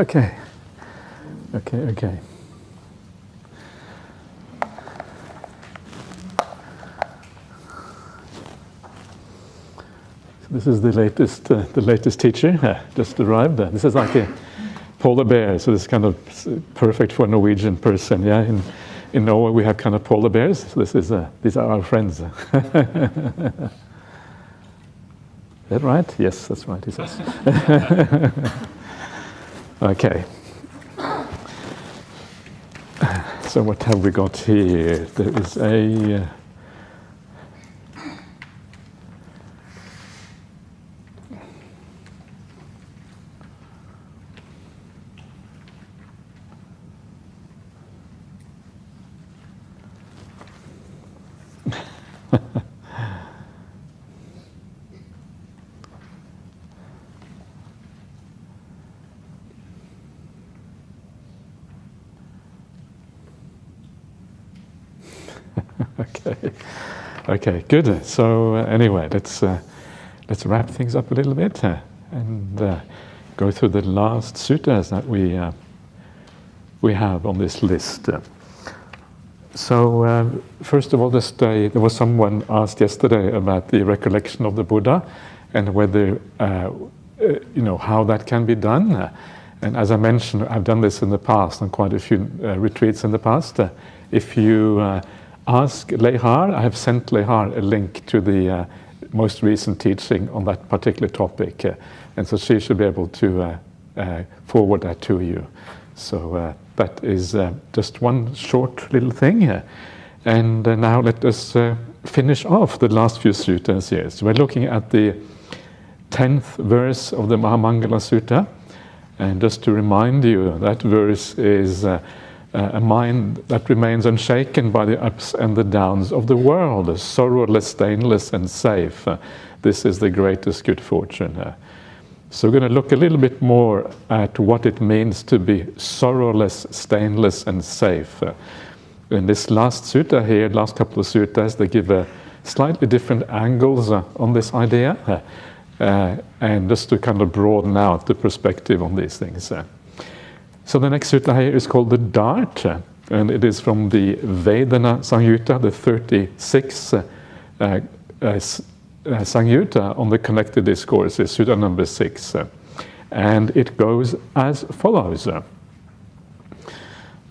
Okay. Okay. This is the latest teacher, just arrived. This is like a polar bear, so this is kind of perfect for a Norwegian person. Yeah, in Norway we have kind of polar bears. So these are our friends. Is that right? Yes, that's right. He says. Okay. So what have we got here? There is a Okay, good. So anyway, let's wrap things up a little bit and go through the last suttas that we have on this list. So first of all, there was someone asked yesterday about the recollection of the Buddha and whether how that can be done. And as I mentioned, I've done this in the past on quite a few retreats in the past. If you ask Lehar, I have sent Lehar a link to the most recent teaching on that particular topic, and so she should be able to forward that to you. So that is just one short little thing. And now let us finish off the last few suttas here. So we're looking at the 10th verse of the Mahamangala Sutta, and just to remind you, that verse is a mind that remains unshaken by the ups and the downs of the world, sorrowless, stainless, and safe. This is the greatest good fortune. So we're going to look a little bit more at what it means to be sorrowless, stainless, and safe. In this last sutta here, last couple of suttas, they give a slightly different angles on this idea, and just to kind of broaden out the perspective on these things. So the next sutta here is called the Dart, and it is from the Vedana Samyutta, the 36th Samyutta on the connected discourses, sutta number 6. And it goes as follows.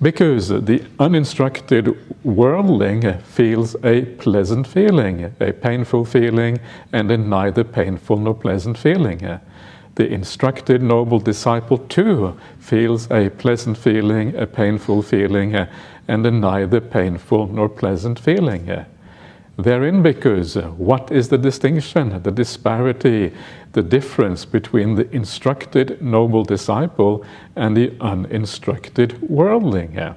Because the uninstructed worldling feels a pleasant feeling, a painful feeling, and a neither painful nor pleasant feeling. The instructed noble disciple too feels a pleasant feeling, a painful feeling, and a neither painful nor pleasant feeling. Therein, because what is the distinction, the disparity, the difference between the instructed noble disciple and the uninstructed worldling?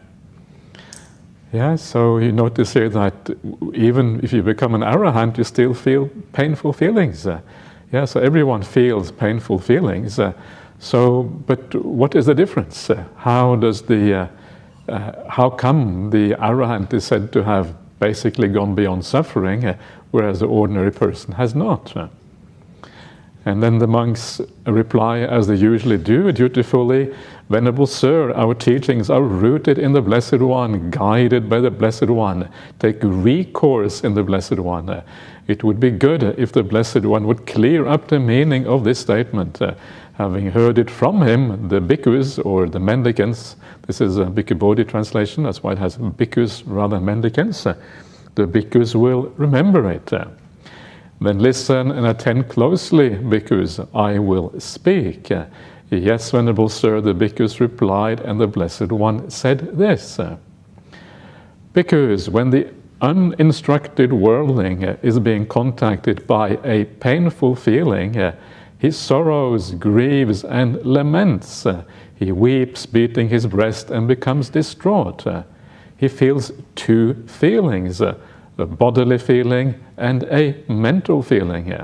Yeah, so you notice here that even if you become an arahant, you still feel painful feelings. Yeah, so everyone feels painful feelings. But what is the difference? How come the arahant is said to have basically gone beyond suffering, whereas the ordinary person has not? And then the monks reply, as they usually do, dutifully, "Venerable Sir, our teachings are rooted in the Blessed One, guided by the Blessed One. Take recourse in the Blessed One. It would be good if the Blessed One would clear up the meaning of this statement. Having heard it from him, the bhikkhus, or the mendicants," this is a Bhikkhu Bodhi translation, that's why it has bhikkhus rather than mendicants, "the bhikkhus will remember it. Then listen and attend closely, bhikkhus, I will speak." "Yes, Venerable Sir," the bhikkhus replied, and the Blessed One said this. "Bhikkhus, when the uninstructed worldling is being contacted by a painful feeling, he sorrows, grieves, and laments. He weeps, beating his breast, and becomes distraught. He feels two feelings, a bodily feeling and a mental feeling."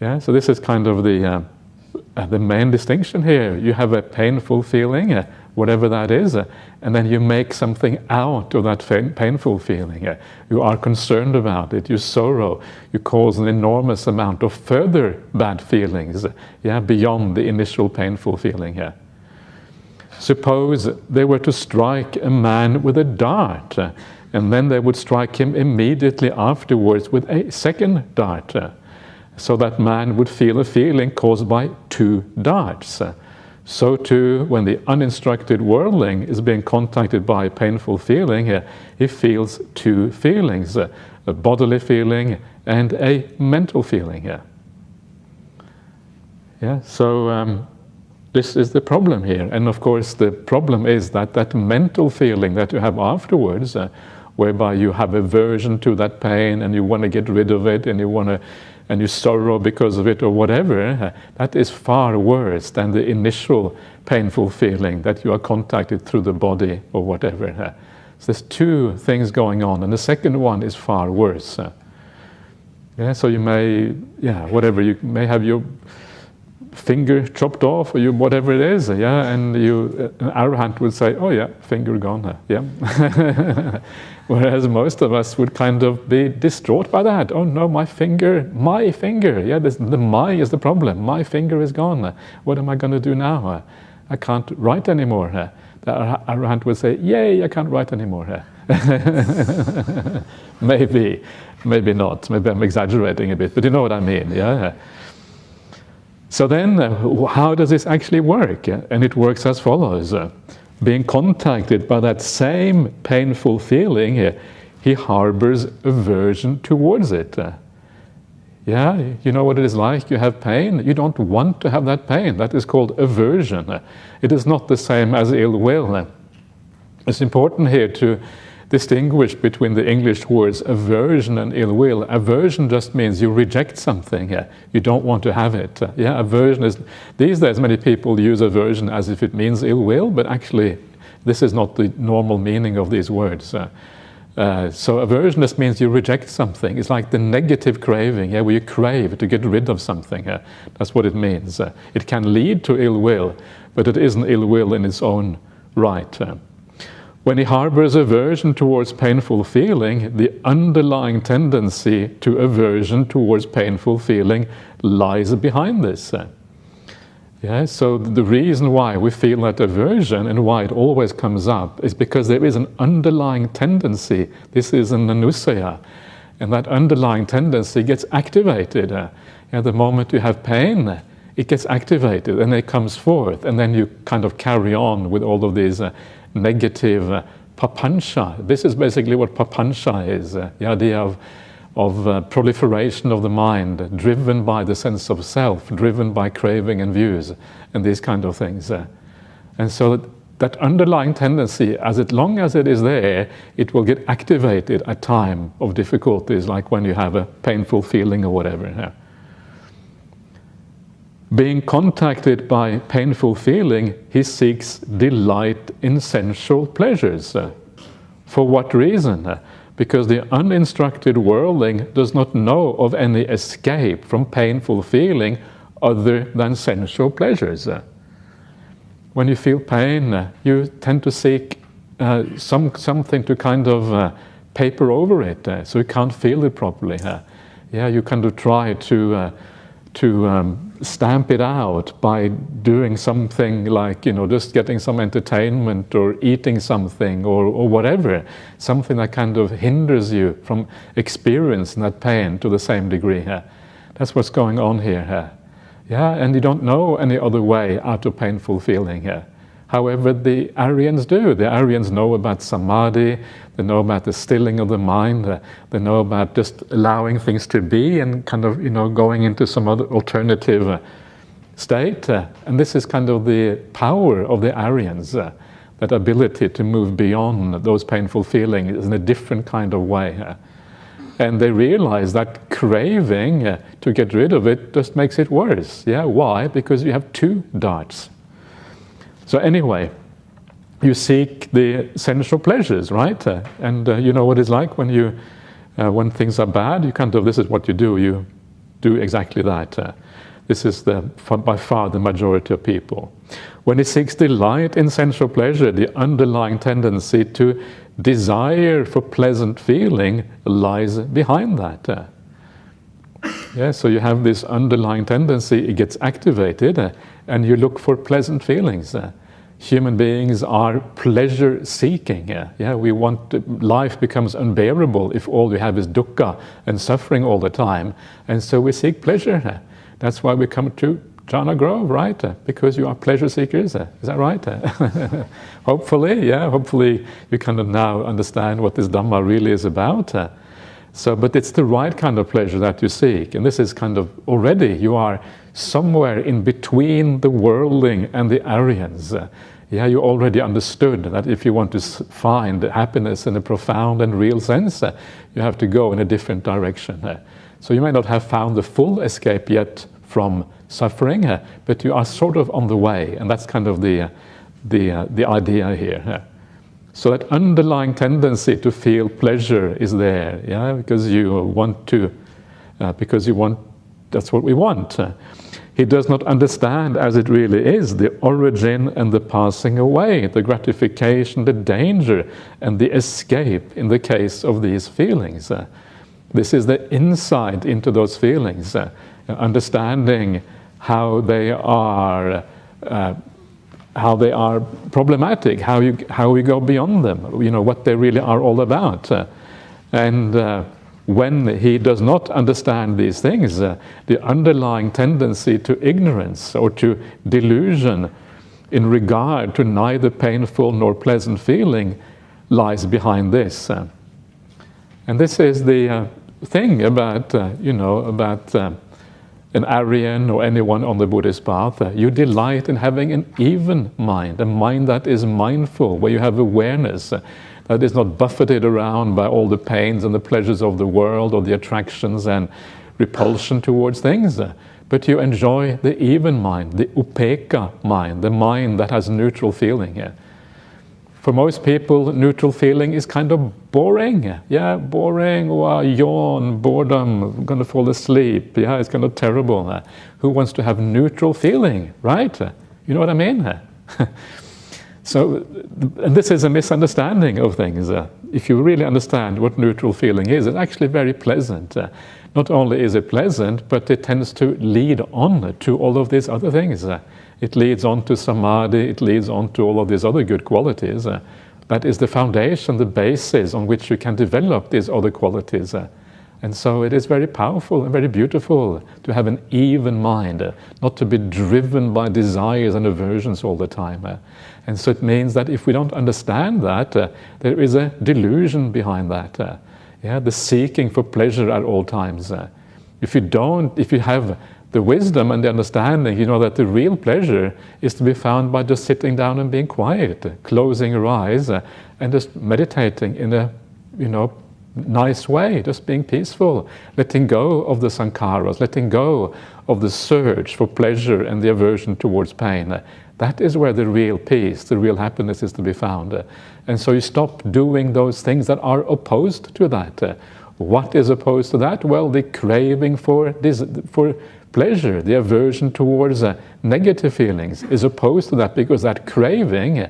Yeah, so this is kind of the main distinction here. You have a painful feeling, whatever that is, and then you make something out of that painful feeling. You are concerned about it, you sorrow, you cause an enormous amount of further bad feelings, beyond the initial painful feeling. Suppose they were to strike a man with a dart, and then they would strike him immediately afterwards with a second dart. So that man would feel a feeling caused by two darts. So too, when the uninstructed worldling is being contacted by a painful feeling, he feels two feelings, a bodily feeling and a mental feeling. So this is the problem here. And of course, the problem is that that mental feeling that you have afterwards, whereby you have aversion to that pain and you want to get rid of it and you sorrow because of it or whatever, that is far worse than the initial painful feeling that you are contacted through the body or whatever. So there's two things going on, and the second one is far worse. So you may, whatever, you may have your finger chopped off or whatever it is, and an arahant would say, oh yeah, finger gone, Whereas most of us would kind of be distraught by that. Oh no, my finger, the my is the problem. My finger is gone. What am I going to do now? I can't write anymore. The arahant would say, yay, I can't write anymore. Maybe not. Maybe I'm exaggerating a bit, but you know what I mean, So then, how does this actually work? And it works as follows. Being contacted by that same painful feeling, he harbors aversion towards it. You know what it is like? You have pain. You don't want to have that pain. That is called aversion. It is not the same as ill will. It's important here to distinguish between the English words aversion and ill will. Aversion just means you reject something. You don't want to have it. Aversion is, these days many people use aversion as if it means ill will, but actually this is not the normal meaning of these words. So aversion just means you reject something. It's like the negative craving, where you crave to get rid of something. That's what it means. It can lead to ill will, but it isn't ill will in its own right. When he harbors aversion towards painful feeling, the underlying tendency to aversion towards painful feeling lies behind this. So the reason why we feel that aversion and why it always comes up is because there is an underlying tendency. This is an anusaya, and that underlying tendency gets activated. The moment you have pain, it gets activated and it comes forth, and then you kind of carry on with all of these negative papancha. This is basically what papancha is, the idea of proliferation of the mind, driven by the sense of self, driven by craving and views, and these kind of things. And so that underlying tendency, as long as it is there, it will get activated at time of difficulties, like when you have a painful feeling or whatever. Being contacted by painful feeling, he seeks delight in sensual pleasures. For what reason? Because the uninstructed worldling does not know of any escape from painful feeling other than sensual pleasures. When you feel pain, you tend to seek something to kind of paper over it, so you can't feel it properly. You kind of try to stamp it out by doing something like, just getting some entertainment or eating something or whatever, something that kind of hinders you from experiencing that pain to the same degree. That's what's going on here. And you don't know any other way out of painful feeling. However, the Aryans do. The Aryans know about samadhi, they know about the stilling of the mind, they know about just allowing things to be and kind of, going into some other alternative state. And this is kind of the power of the Aryans, that ability to move beyond those painful feelings in a different kind of way. And they realize that craving to get rid of it just makes it worse. Why? Because you have two darts. So anyway, you seek the sensual pleasures, right? And you know what it's like when things are bad. You this is what you do. You do exactly that. This is by far the majority of people. When he seeks delight in sensual pleasure, the underlying tendency to desire for pleasant feeling lies behind that. So you have this underlying tendency, it gets activated, and you look for pleasant feelings. Human beings are pleasure-seeking. We want life becomes unbearable if all we have is dukkha and suffering all the time, and so we seek pleasure. That's why we come to Jhana Grove, right? Because you are pleasure seekers. Is that right? Hopefully, hopefully you kind of now understand what this Dhamma really is about. But it's the right kind of pleasure that you seek, and this is kind of already you are somewhere in between the worldling and the Aryans. You already understood that if you want to find happiness in a profound and real sense, you have to go in a different direction. So you may not have found the full escape yet from suffering, but you are sort of on the way, and that's kind of the idea here. So that underlying tendency to feel pleasure is there, because you want to, that's what we want. He does not understand as it really is the origin and the passing away, the gratification, the danger, and the escape in the case of these feelings. This is the insight into those feelings, understanding how they are problematic, how we go beyond them, what they really are all about. When he does not understand these things, the underlying tendency to ignorance or to delusion in regard to neither painful nor pleasant feeling lies behind this. And this is the thing about, an Aryan or anyone on the Buddhist path. You delight in having an even mind, a mind that is mindful, where you have awareness, that is not buffeted around by all the pains and the pleasures of the world or the attractions and repulsion towards things. But you enjoy the even mind, the upekkha mind, the mind that has neutral feeling. For most people, neutral feeling is kind of boring. Boring, yawn, boredom, I'm going to fall asleep. It's kind of terrible. Who wants to have neutral feeling, right? You know what I mean? And this is a misunderstanding of things. If you really understand what neutral feeling is, it's actually very pleasant. Not only is it pleasant, but it tends to lead on to all of these other things. It leads on to samadhi, it leads on to all of these other good qualities. That is the foundation, the basis on which you can develop these other qualities. And so it is very powerful and very beautiful to have an even mind, not to be driven by desires and aversions all the time. And so it means that if we don't understand that, there is a delusion behind that. The seeking for pleasure at all times. If you have the wisdom and the understanding, you know that the real pleasure is to be found by just sitting down and being quiet, closing your eyes, and just meditating in a, nice way, just being peaceful, letting go of the sankharas, letting go of the search for pleasure and the aversion towards pain. That is where the real peace, the real happiness is to be found. And so you stop doing those things that are opposed to that. What is opposed to that? Well, the craving for pleasure, the aversion towards negative feelings is opposed to that, because that craving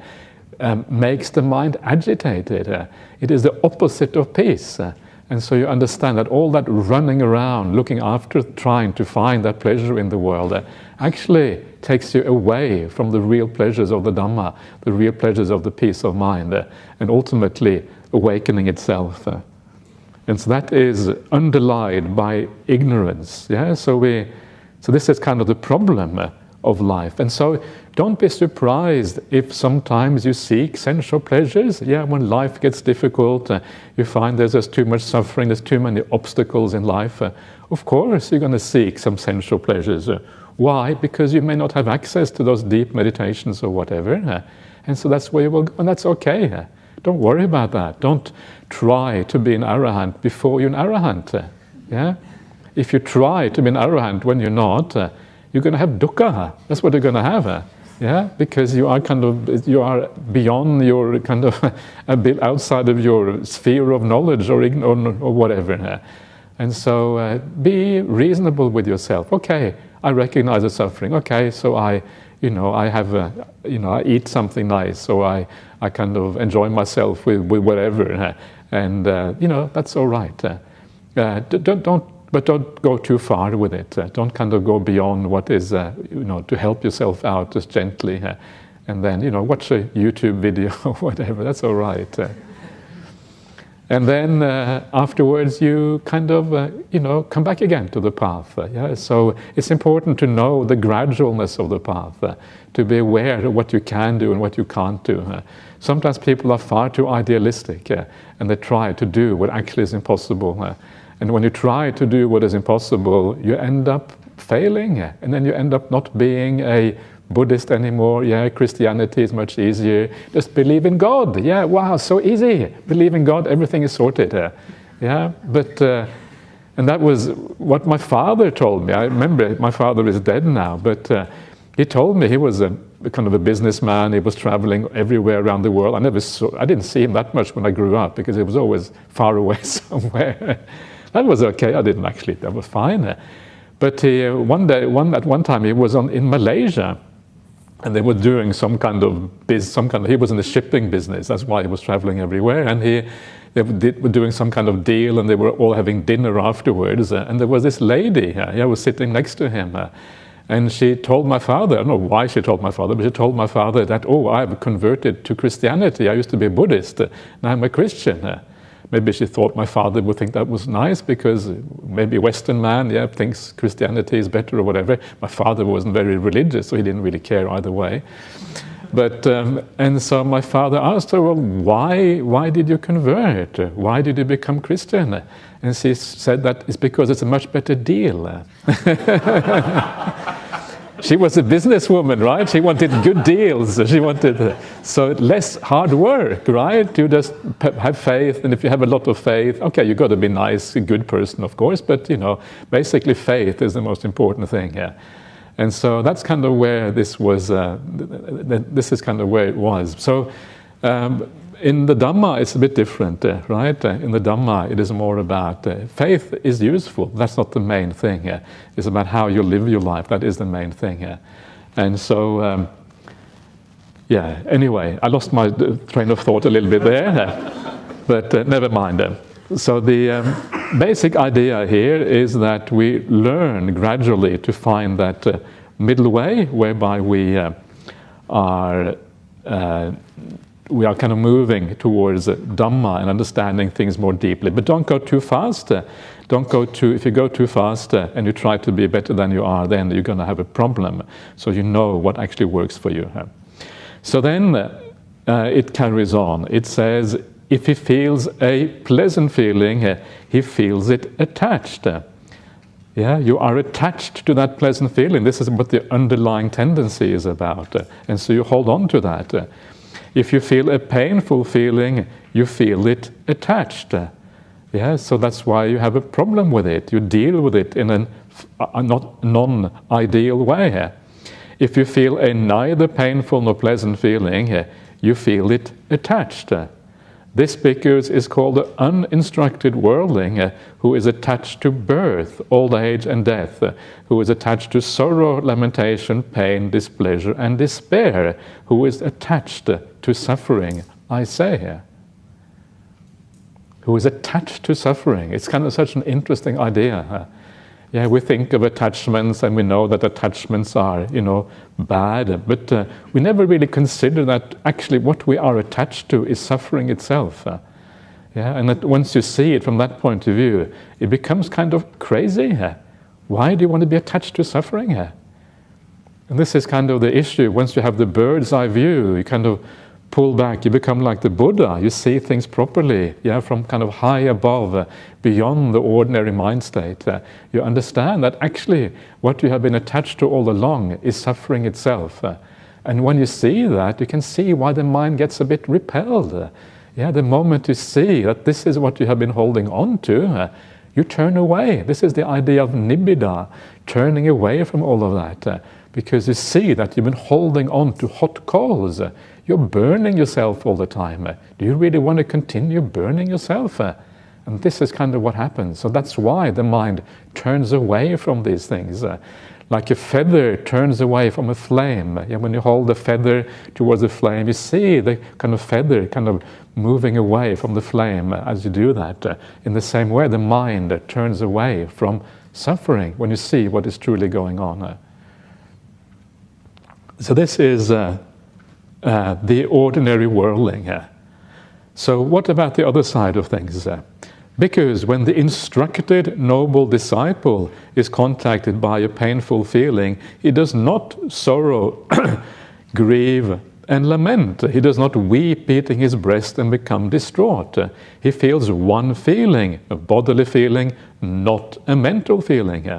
makes the mind agitated. It is the opposite of peace. And so you understand that all that running around, looking after, trying to find that pleasure in the world, actually takes you away from the real pleasures of the Dhamma, the real pleasures of the peace of mind, and ultimately awakening itself. And so that is underlined by ignorance. So this is kind of the problem of life. And so don't be surprised if sometimes you seek sensual pleasures. When life gets difficult, you find there's just too much suffering, there's too many obstacles in life. Of course you're going to seek some sensual pleasures. Why? Because you may not have access to those deep meditations or whatever. And so that's where you will go, and that's okay. Don't worry about that. Don't try to be an arahant before you're an arahant. If you try to be an arahant when you're not, you're going to have dukkha. That's what you're going to have. Because you are beyond your kind of a bit outside of your sphere of knowledge or whatever. And so be reasonable with yourself. Okay, I recognize the suffering. Okay, so I have I eat something nice, so I kind of enjoy myself with whatever, and that's all right. Don't go too far with it. Don't kind of go beyond what is, to help yourself out just gently, and then watch a YouTube video or whatever. That's all right. And then afterwards, you kind of, come back again to the path. So it's important to know the gradualness of the path, to be aware of what you can do and what you can't do. Sometimes people are far too idealistic, and they try to do what actually is impossible. And when you try to do what is impossible, you end up failing, and then you end up not being a Buddhist anymore. Christianity is much easier. Just believe in God. Wow, so easy. Believe in God, everything is sorted. But and that was what my father told me. I remember my father is dead now, but he told me he was a kind of a businessman. He was traveling everywhere around the world. I didn't see him that much when I grew up because he was always far away somewhere. That was okay. That was fine. But at one time he was in Malaysia. And they were doing some kind of he was in the shipping business. That's why he was traveling everywhere. And they were doing some kind of deal, and they were all having dinner afterwards. And there was this lady who was sitting next to him. And she told my father, I don't know why she told my father, but she told my father that, I've converted to Christianity. I used to be a Buddhist. Now I'm a Christian. Maybe she thought my father would think that was nice because maybe a Western man, thinks Christianity is better or whatever. My father wasn't very religious, so he didn't really care either way. But and so my father asked her, well, why did you convert? Why did you become Christian? And she said that it's because it's a much better deal. She was a businesswoman, right? She wanted good deals. She wanted so less hard work, right? You just have faith, and if you have a lot of faith, okay, you got to be nice, a good person, of course, but basically faith is the most important thing here. And so that's kind of where this was. This is kind of where it was. So in the Dhamma, it's a bit different, right? In the Dhamma, it is more about faith is useful. That's not the main thing here. It's about how you live your life. That is the main thing here. And so, anyway, I lost my train of thought a little bit there, but never mind. So the basic idea here is that we learn gradually to find that middle way whereby we are kind of moving towards Dhamma and understanding things more deeply. But don't go too fast. If you go too fast and you try to be better than you are, then you're going to have a problem. So you know what actually works for you. So then it carries on. It says, if he feels a pleasant feeling, he feels it attached. You are attached to that pleasant feeling. This is what the underlying tendency is about. And so you hold on to that. If you feel a painful feeling, you feel it attached. So that's why you have a problem with it. You deal with it in a not non-ideal way. If you feel a neither painful nor pleasant feeling, you feel it attached. This bhikkhu is called the uninstructed worldling, who is attached to birth, old age, and death, who is attached to sorrow, lamentation, pain, displeasure, and despair, who is attached to suffering, I say. Who is attached to suffering. It's kind of such an interesting idea. We think of attachments, and we know that attachments are, bad, but we never really consider that actually what we are attached to is suffering itself. And that once you see it from that point of view, it becomes kind of crazy. Why do you want to be attached to suffering? And this is kind of the issue. Once you have the bird's eye view, you kind of pull back, you become like the Buddha. You see things properly, from kind of high above, beyond the ordinary mind state. You understand that actually what you have been attached to all along is suffering itself. And when you see that, you can see why the mind gets a bit repelled. The moment you see that this is what you have been holding on to, you turn away. This is the idea of nibbida, turning away from all of that. Because you see that you've been holding on to hot coals. You're burning yourself all the time. Do you really want to continue burning yourself? And this is kind of what happens. So that's why the mind turns away from these things. like a feather turns away from a flame. Yeah, when you hold the feather towards the flame, you see the kind of feather kind of moving away from the flame as you do that. In the same way, the mind turns away from suffering when you see what is truly going on. So this is the ordinary whirling. So what about the other side of things? Because when the instructed noble disciple is contacted by a painful feeling, he does not sorrow, grieve, and lament. He does not weep, beating his breast, and become distraught. He feels one feeling, a bodily feeling, not a mental feeling.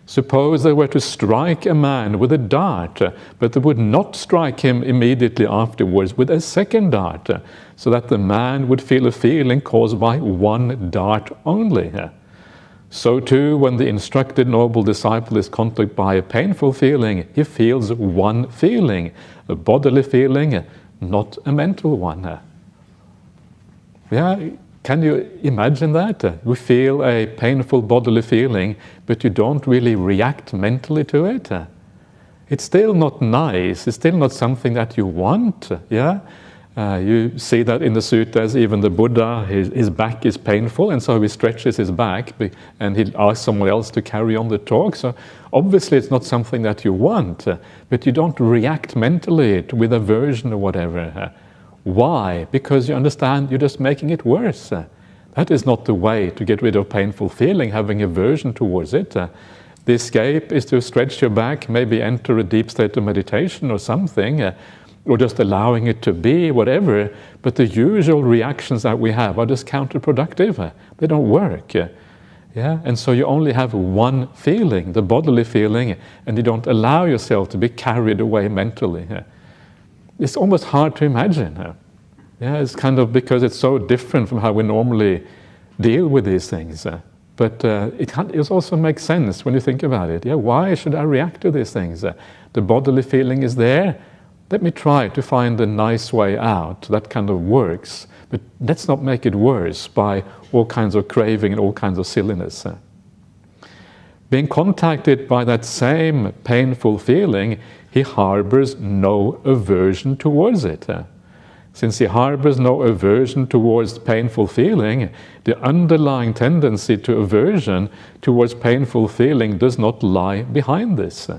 Suppose they were to strike a man with a dart, but they would not strike him immediately afterwards with a second dart, so that the man would feel a feeling caused by one dart only. So too, when the instructed noble disciple is contacted by a painful feeling, he feels one feeling, a bodily feeling, not a mental one. Yeah. Can you imagine that? You feel a painful bodily feeling, but you don't really react mentally to it. It's still not nice. It's still not something that you want. Yeah, you see that in the suttas. Even the Buddha, his back is painful, and so he stretches his back, and he asks someone else to carry on the talk. So obviously, it's not something that you want, but you don't react mentally with aversion or whatever. Why? Because you understand you're just making it worse. That is not the way to get rid of painful feeling, having aversion towards it. The escape is to stretch your back, maybe enter a deep state of meditation or something, or just allowing it to be, whatever. But the usual reactions that we have are just counterproductive. They don't work. Yeah? And so you only have one feeling, the bodily feeling, and you don't allow yourself to be carried away mentally. It's almost hard to imagine. Yeah, it's kind of because it's so different from how we normally deal with these things. But it also makes sense when you think about it. Yeah, why should I react to these things? The bodily feeling is there. Let me try to find a nice way out that kind of works. But let's not make it worse by all kinds of craving and all kinds of silliness. Being contacted by that same painful feeling, he harbors no aversion towards it. Since he harbors no aversion towards painful feeling, the underlying tendency to aversion towards painful feeling does not lie behind this.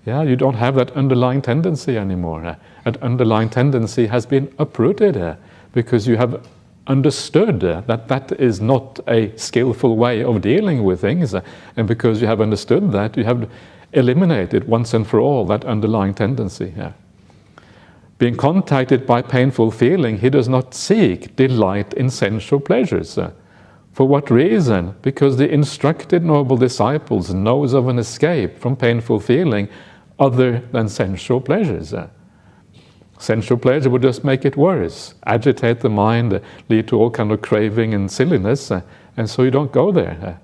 Yeah, you don't have that underlying tendency anymore. That underlying tendency has been uprooted because you have understood that that is not a skillful way of dealing with things, and because you have understood that, you have eliminated once and for all that underlying tendency. Being contacted by painful feeling, he does not seek delight in sensual pleasures. For what reason? Because the instructed noble disciples knows of an escape from painful feeling other than sensual pleasures. Sensual pleasure would just make it worse, agitate the mind, lead to all kind of craving and silliness, and so you don't go there.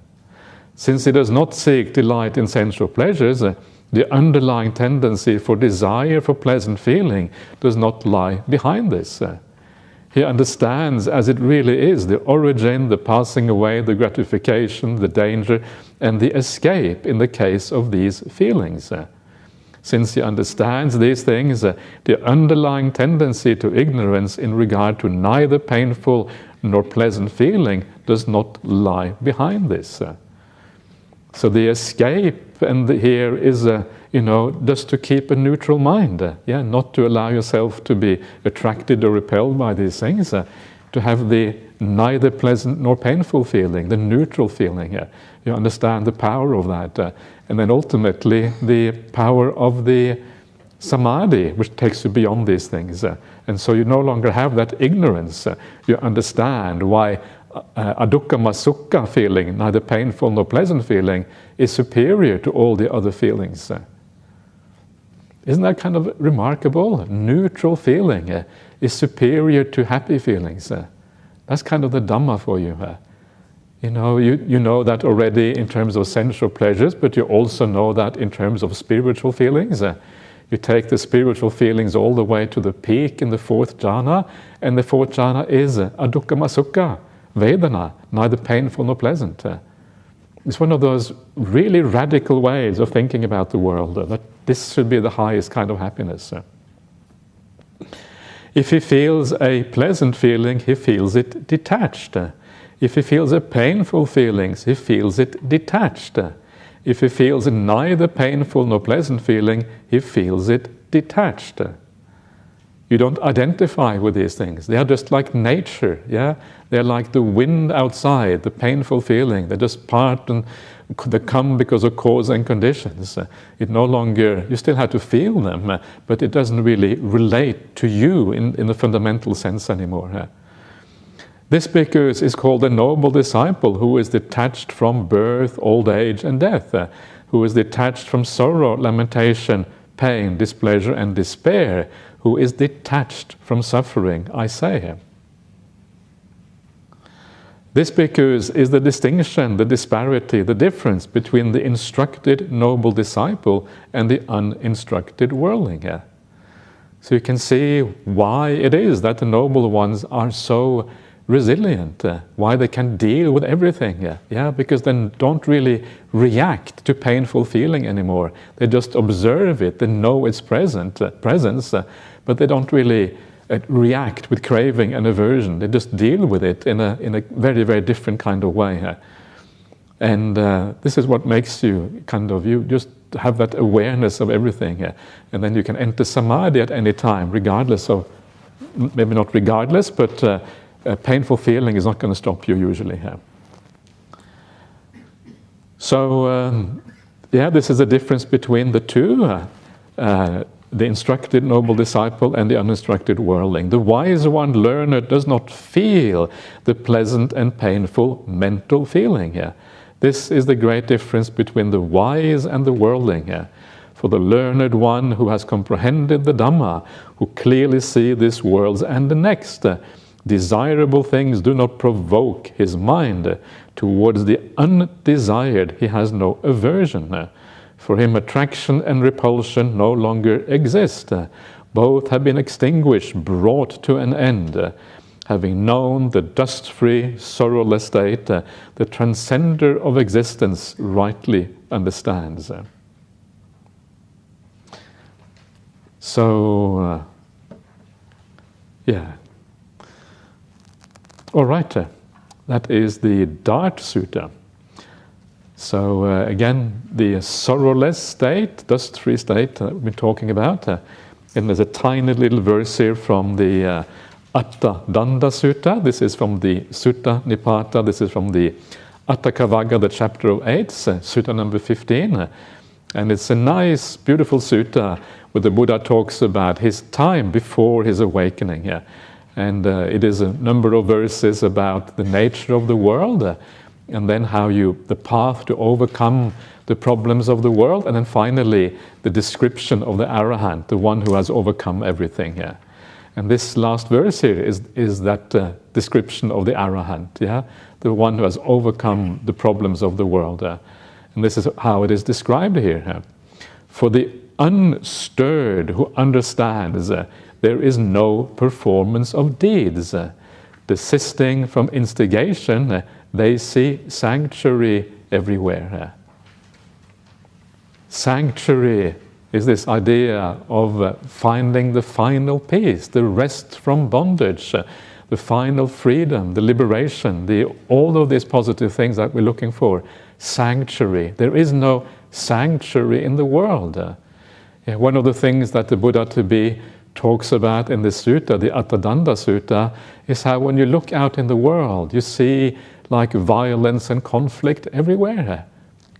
Since he does not seek delight in sensual pleasures, the underlying tendency for desire for pleasant feeling does not lie behind this. He understands as it really is the origin, the passing away, the gratification, the danger, and the escape in the case of these feelings. Since he understands these things, the underlying tendency to ignorance in regard to neither painful nor pleasant feeling does not lie behind this. So the escape and here is, just to keep a neutral mind, not to allow yourself to be attracted or repelled by these things, to have the neither pleasant nor painful feeling, the neutral feeling. You understand the power of that. And then ultimately the power of the samadhi, which takes you beyond these things. And so you no longer have that ignorance. You understand why adukkama sukha feeling, neither painful nor pleasant feeling, is superior to all the other feelings. Isn't that kind of remarkable? Neutral feeling is superior to happy feelings. That's kind of the Dhamma for you. You know that already in terms of sensual pleasures, but you also know that in terms of spiritual feelings. You take the spiritual feelings all the way to the peak in the fourth jhana, and the fourth jhana is adukkama sukha, Vedana, neither painful nor pleasant. It's one of those really radical ways of thinking about the world, that this should be the highest kind of happiness. If he feels a pleasant feeling, he feels it detached. If he feels a painful feeling, he feels it detached. If he feels neither painful nor pleasant feeling, he feels it detached. You don't identify with these things. They are just like nature, yeah? They're like the wind outside, the painful feeling. They're just part and they come because of cause and conditions. It no longer, you still have to feel them, but it doesn't really relate to you in the fundamental sense anymore. This bhikkhu is called a noble disciple who is detached from birth, old age, and death, who is detached from sorrow, lamentation, pain, displeasure, and despair, who is detached from suffering, I say. This bhikkhu is the distinction, the disparity, the difference between the instructed noble disciple and the uninstructed worldling. So you can see why it is that the noble ones are so resilient, why they can deal with everything. Because they don't really react to painful feeling anymore. They just observe it, they know its presence, but they don't really react with craving and aversion. They just deal with it in a very, very different kind of way. And this is what makes you you just have that awareness of everything. And then you can enter samadhi at any time, regardless of, maybe not regardless, but a painful feeling is not going to stop you usually. So, this is the difference between the two. The instructed noble disciple and the uninstructed worldling. The wise one, learner, does not feel the pleasant and painful mental feeling. This is the great difference between the wise and the worldling. For the learned one who has comprehended the Dhamma, who clearly see this world and the next, desirable things do not provoke his mind. Towards the undesired he has no aversion. For him, attraction and repulsion no longer exist. Both have been extinguished, brought to an end. Having known the dust-free, sorrowless state, the transcender of existence rightly understands. So, all right, that is the Dart Sutta. So again, the sorrowless state, dust-free state that we've been talking about. And there's a tiny little verse here from the Atta Danda Sutta. This is from the Sutta Nipata. This is from the Atthakavagga, the chapter of 8, Sutta number 15. And it's a nice, beautiful sutta where the Buddha talks about his time before his awakening. And it is a number of verses about the nature of the world, and then the path to overcome the problems of the world, and then finally the description of the Arahant, the one who has overcome everything. And this last verse here is that description of the Arahant, the one who has overcome the problems of the world. And this is how it is described here. For the unstirred who understands, there is no performance of deeds. Desisting from instigation, they see sanctuary everywhere. Sanctuary is this idea of finding the final peace, the rest from bondage, the final freedom, the liberation, all of these positive things that we're looking for. Sanctuary. There is no sanctuary in the world. One of the things that the Buddha to be talks about in this sutta, the Attadanda Sutta, is how when you look out in the world, you see like violence and conflict everywhere.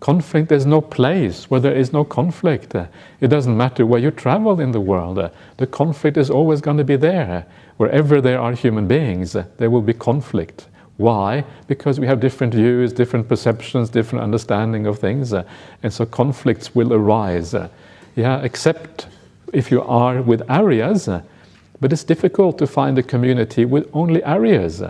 Conflict, there's no place where there is no conflict. It doesn't matter where you travel in the world. The conflict is always going to be there. Wherever there are human beings, there will be conflict. Why? Because we have different views, different perceptions, different understanding of things. And so conflicts will arise. Except if you are with Aryas, but it's difficult to find a community with only Aryas.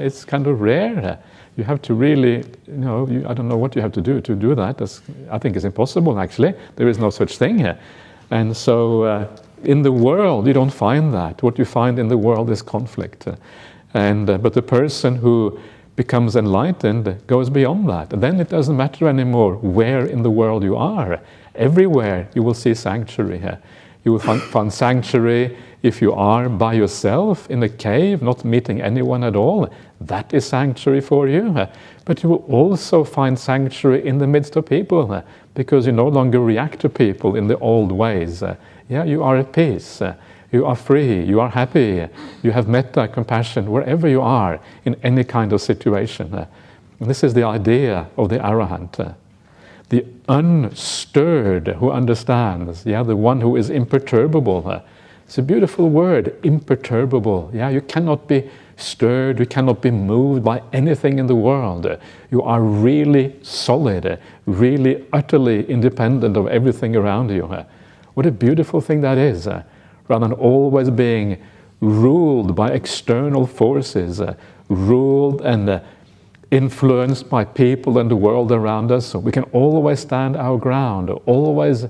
It's kind of rare. You have to really, I don't know what you have to do that. I think it's impossible, actually. There is no such thing here. And so in the world, you don't find that. What you find in the world is conflict. But the person who becomes enlightened, goes beyond that. And then it doesn't matter anymore where in the world you are. Everywhere you will see sanctuary. You will find sanctuary if you are by yourself in a cave, not meeting anyone at all. That is sanctuary for you. But you will also find sanctuary in the midst of people, because you no longer react to people in the old ways. You are at peace. You are free, you are happy, you have metta, compassion, wherever you are, in any kind of situation. And this is the idea of the Arahant. The unstirred who understands, the one who is imperturbable. It's a beautiful word, imperturbable. You cannot be stirred, you cannot be moved by anything in the world. You are really solid, really utterly independent of everything around you. What a beautiful thing that is. Rather than always being ruled by external forces, ruled and influenced by people and the world around us. So we can always stand our ground, always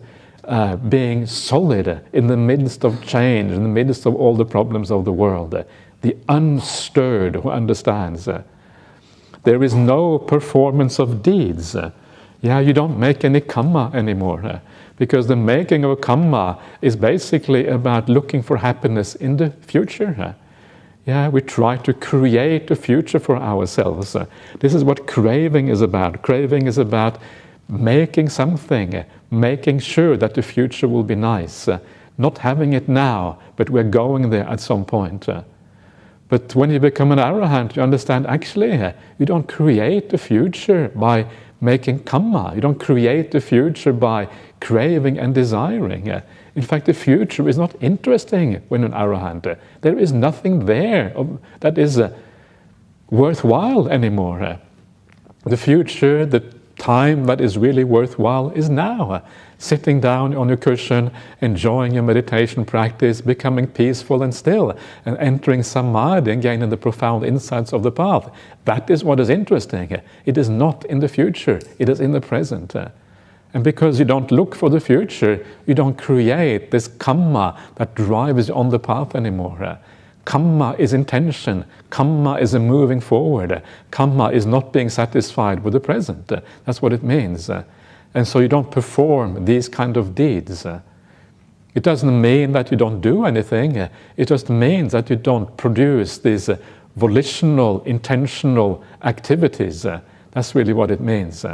being solid in the midst of change, in the midst of all the problems of the world. The unstirred who understands. There is no performance of deeds. You don't make any kamma anymore. Because the making of a kamma is basically about looking for happiness in the future. We try to create a future for ourselves. This is what craving is about. Craving is about making something, making sure that the future will be nice. Not having it now, but we're going there at some point. But when you become an arahant, you understand actually you don't create the future by making kamma. You don't create the future by craving and desiring. In fact, the future is not interesting when an arahant. There is nothing there that is worthwhile anymore. The future, the time that is really worthwhile is now. Sitting down on your cushion, enjoying your meditation practice, becoming peaceful and still, and entering samadhi and gaining the profound insights of the path. That is what is interesting. It is not in the future, it is in the present. And because you don't look for the future, you don't create this kamma that drives you on the path anymore. Kamma is intention. Kamma is a moving forward. Kamma is not being satisfied with the present. That's what it means. And so you don't perform these kind of deeds. It doesn't mean that you don't do anything. It just means that you don't produce these volitional, intentional activities. That's really what it means.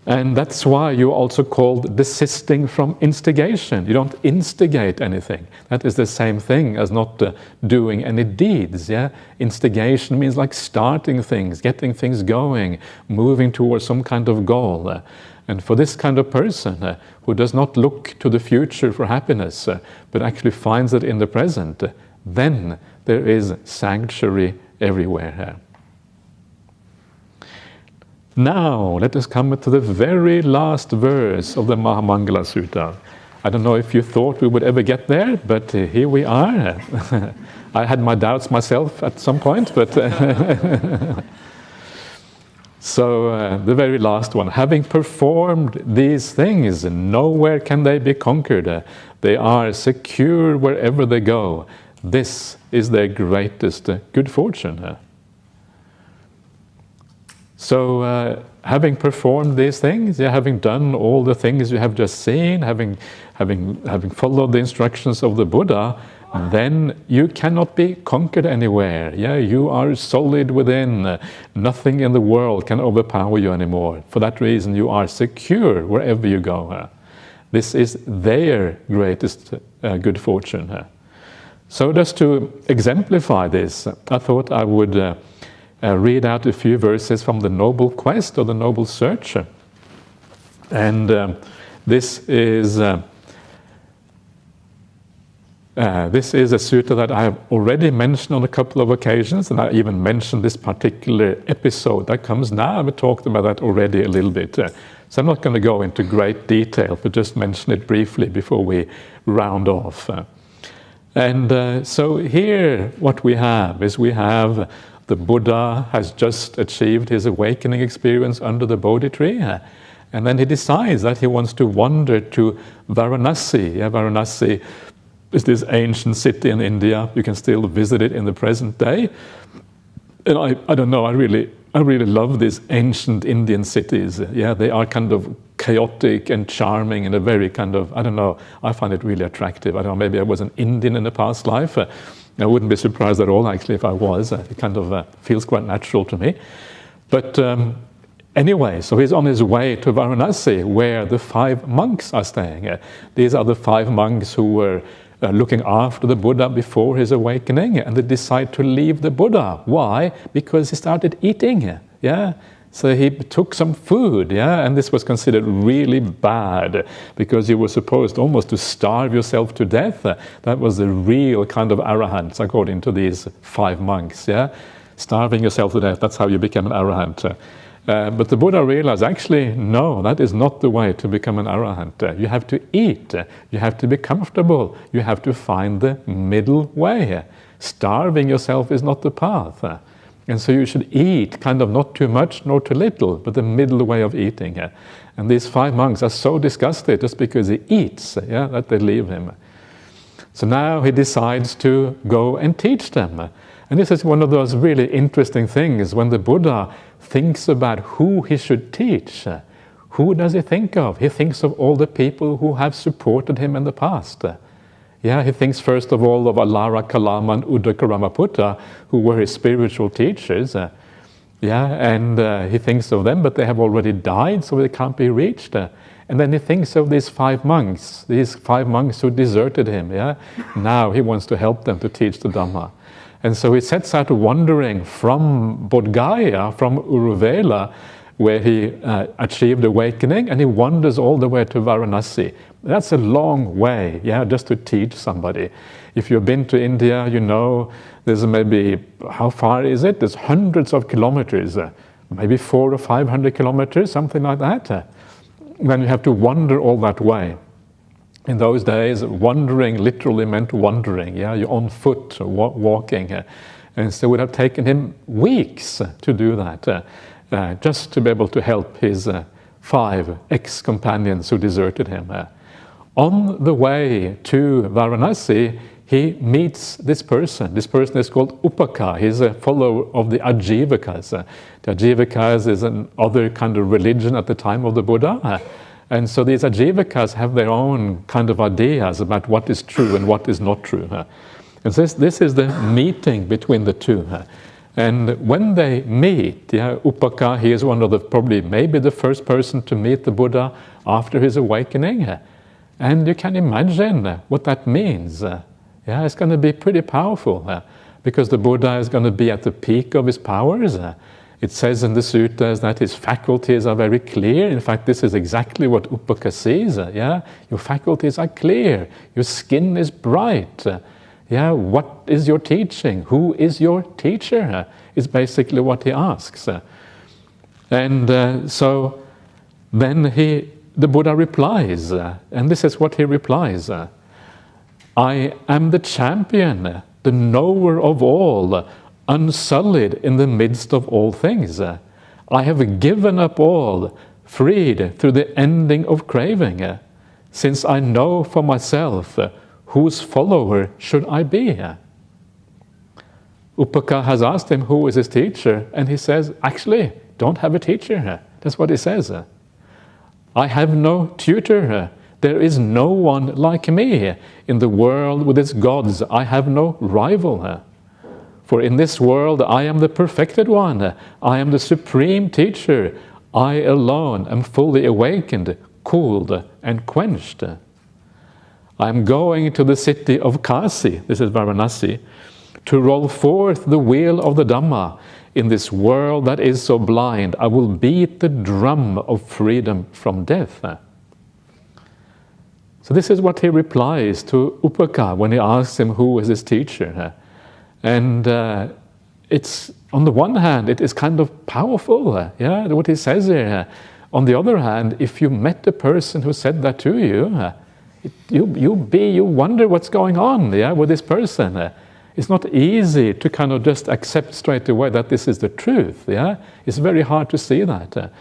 And that's why you're also called desisting from instigation. You don't instigate anything. That is the same thing as not doing any deeds. Instigation means like starting things, getting things going, moving towards some kind of goal. And for this kind of person who does not look to the future for happiness, but actually finds it in the present, then there is sanctuary everywhere. Now, let us come to the very last verse of the Mahamangala Sutta. I don't know if you thought we would ever get there, but here we are. I had my doubts myself at some point, but so the very last one. Having performed these things, nowhere can they be conquered. They are secure wherever they go. This is their greatest good fortune. So, having performed these things, having done all the things you have just seen, having followed the instructions of the Buddha, then you cannot be conquered anywhere. You are solid within. Nothing in the world can overpower you anymore. For that reason, you are secure wherever you go. This is their greatest good fortune. So, just to exemplify this, I thought I would read out a few verses from the Noble Quest or the Noble Search. And this is a sutta that I have already mentioned on a couple of occasions, and I even mentioned this particular episode that comes now. I've talked about that already a little bit. So I'm not going to go into great detail, but just mention it briefly before we round off. And so here what we have is the Buddha has just achieved his awakening experience under the Bodhi tree, and then he decides that he wants to wander to Varanasi. Varanasi is this ancient city in India. You can still visit it in the present day. And I don't know, I really love these ancient Indian cities. Yeah, they are kind of chaotic and charming and a very kind of, I don't know, I find it really attractive. I don't know, maybe I was an Indian in a past life. I wouldn't be surprised at all, actually, if I was. It kind of feels quite natural to me. But anyway, so he's on his way to Varanasi, where the 5 monks are staying. These are the 5 monks who were looking after the Buddha before his awakening, and they decide to leave the Buddha. Why? Because he started eating. Yeah. So he took some food, yeah, and this was considered really bad because you were supposed almost to starve yourself to death. That was the real kind of arahant, according to these 5 monks, yeah. Starving yourself to death, that's how you become an arahant. But the Buddha realized, actually, no, that is not the way to become an arahant. You have to eat, you have to be comfortable, you have to find the middle way. Starving yourself is not the path. And so you should eat, kind of not too much nor too little, but the middle way of eating. And these 5 monks are so disgusted just because he eats, yeah, that they leave him. So now he decides to go and teach them. And this is one of those really interesting things when the Buddha thinks about who he should teach. Who does he think of? He thinks of all the people who have supported him in the past. Yeah, he thinks first of all of Alara Kalama and Udakaramaputra, who were his spiritual teachers. And he thinks of them, but they have already died, so they can't be reached. And then he thinks of these 5 monks who deserted him. Yeah, now he wants to help them to teach the Dhamma. And so he sets out wandering from Bodh Gaya, from Uruvela, where he achieved awakening, and he wanders all the way to Varanasi. That's a long way, yeah, just to teach somebody. If you've been to India, you know there's maybe, how far is it? There's hundreds of kilometers, maybe 400 or 500 kilometers, something like that. Then you have to wander all that way. In those days, wandering literally meant wandering, yeah, you're on foot, walking. And so it would have taken him weeks to do that. Just to be able to help his 5 ex-companions who deserted him. On the way to Varanasi, he meets this person. This person is called Upaka. He's a follower of the Ajivakas. The Ajivakas is another kind of religion at the time of the Buddha. And so these Ajivakas have their own kind of ideas about what is true and what is not true. And this is the meeting between the two. And when they meet, yeah, Upaka, he is one of the, probably maybe the first person to meet the Buddha after his awakening. And you can imagine what that means. Yeah, it's going to be pretty powerful because the Buddha is going to be at the peak of his powers. It says in the suttas that his faculties are very clear. In fact, this is exactly what Upaka sees. Yeah, your faculties are clear. Your skin is bright. Yeah, what is your teaching? Who is your teacher? Is basically what he asks. And so then the Buddha replies, and this is what he replies. I am the champion, the knower of all, unsullied in the midst of all things. I have given up all, freed through the ending of craving, since I know for myself whose follower should I be? Upaka has asked him who is his teacher, and he says, actually, don't have a teacher. That's what he says. I have no tutor. There is no one like me. In the world with its gods, I have no rival. For in this world, I am the perfected one. I am the supreme teacher. I alone am fully awakened, cooled, and quenched. I am going to the city of Kasi, this is Varanasi, to roll forth the wheel of the Dhamma. In this world that is so blind, I will beat the drum of freedom from death. So this is what he replies to Upaka when he asks him who is his teacher. And it's, on the one hand, it is kind of powerful, yeah, what he says here. On the other hand, if you met the person who said that to you, you wonder what's going on, yeah, with this person. It's not easy to kind of just accept straight away that this is the truth, yeah. It's very hard to see that.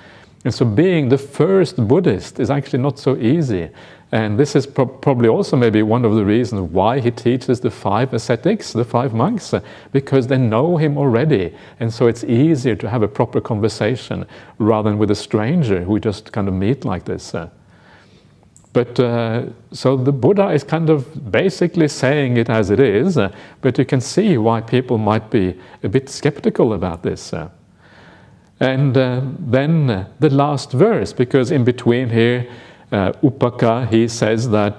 And so being the first Buddhist is actually not so easy. And this is probably also maybe one of the reasons why he teaches the 5 ascetics, the 5 monks, because they know him already. And so it's easier to have a proper conversation rather than with a stranger who just kind of meet like this. But so the Buddha is kind of basically saying it as it is, but you can see why people might be a bit skeptical about this. And then the last verse, because in between here, Upaka, he says that